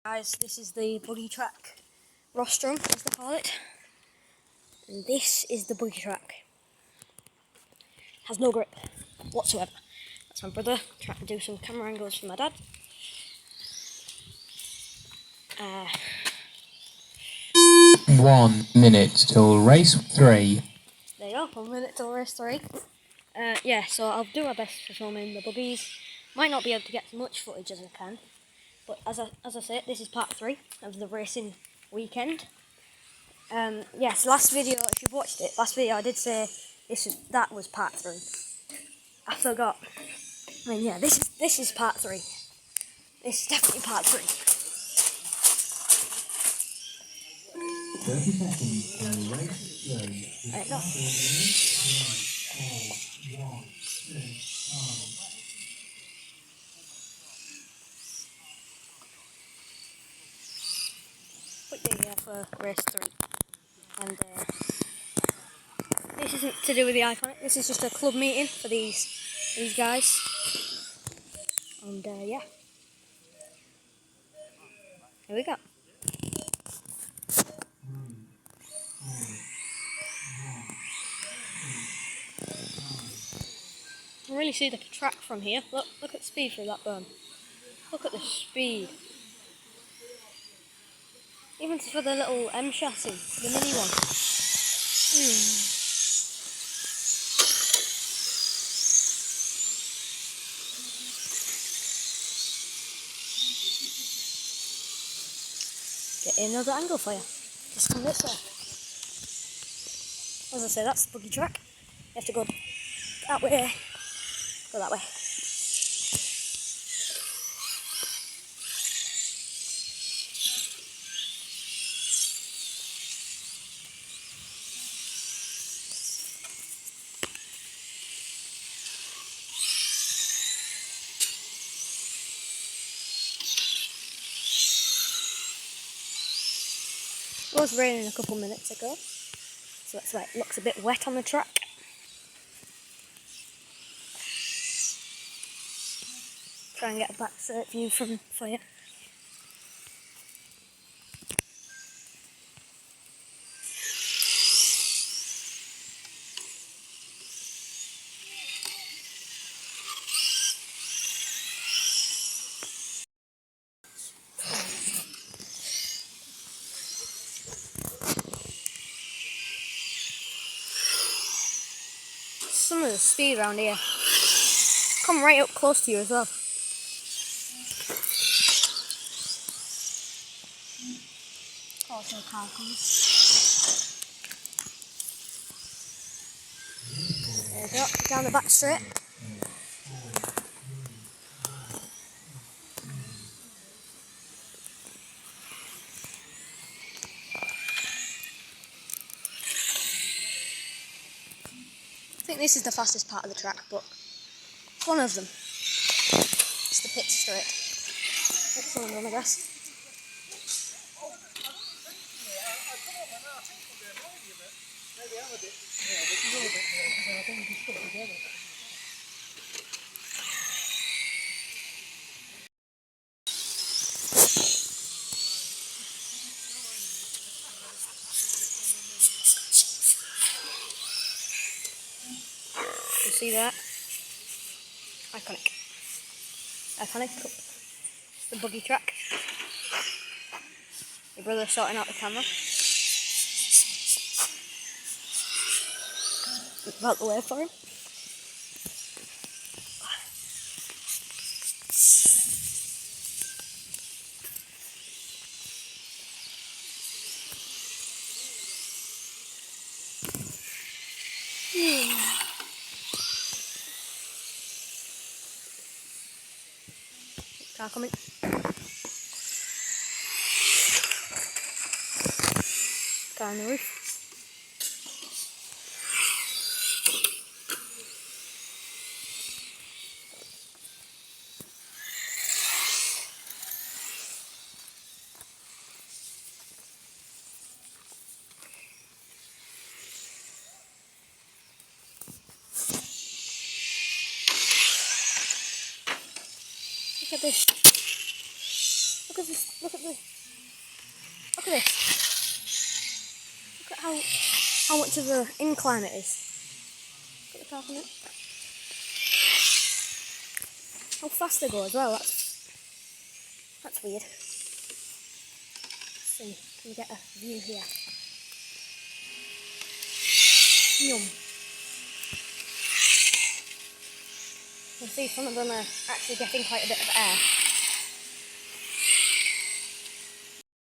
Guys, this is the buggy track rostrum, as they call it, and this is the buggy track. Has no grip whatsoever. That's my brother trying to do some camera angles for my dad. 1 minute till race 3. There you go, 1 minute till race 3. Yeah, so I'll do my best for filming the buggies. Might not be able to get as much footage as I can, but as I said, this is part 3 of the racing weekend. Yes, last video, if you've watched it, last video I did say that was part 3. I forgot. I mean, yeah, this is part 3. This is definitely part 3. 30 seconds till race 3. There you go. Quick day here for race 3. And this isn't to do with the Iconic, this is just a club meeting for these guys. And yeah. Here we go. You can really see the track from here. Look at the speed through that berm. Look at the speed. Even for the little M chassis, the mini one. Get another angle for you. Just come this way. As I say, that's the buggy track. You have to go that way. Go that way. It was raining a couple minutes ago, so that's why it looks a bit wet on the track. Try and get a back view for you. Some of the speed around here. Come right up close to you as well. Also, a car comes. There we go, down the back straight. I think this is the fastest part of the track, but it's one of them. It's the pit straight. It's one of them, I guess. You see that? Iconic. Iconic. The buggy track. Your brother's sorting out the camera. Out the way for him. Car coming. Car on the roof. Look at this. Look at Look at this. Look at this. Look at how much of an incline it is. Look at the top of it. How fast they go as well. That's weird. Let's see. Can we get a view here? Yum. You can see some of them are actually getting quite a bit of air.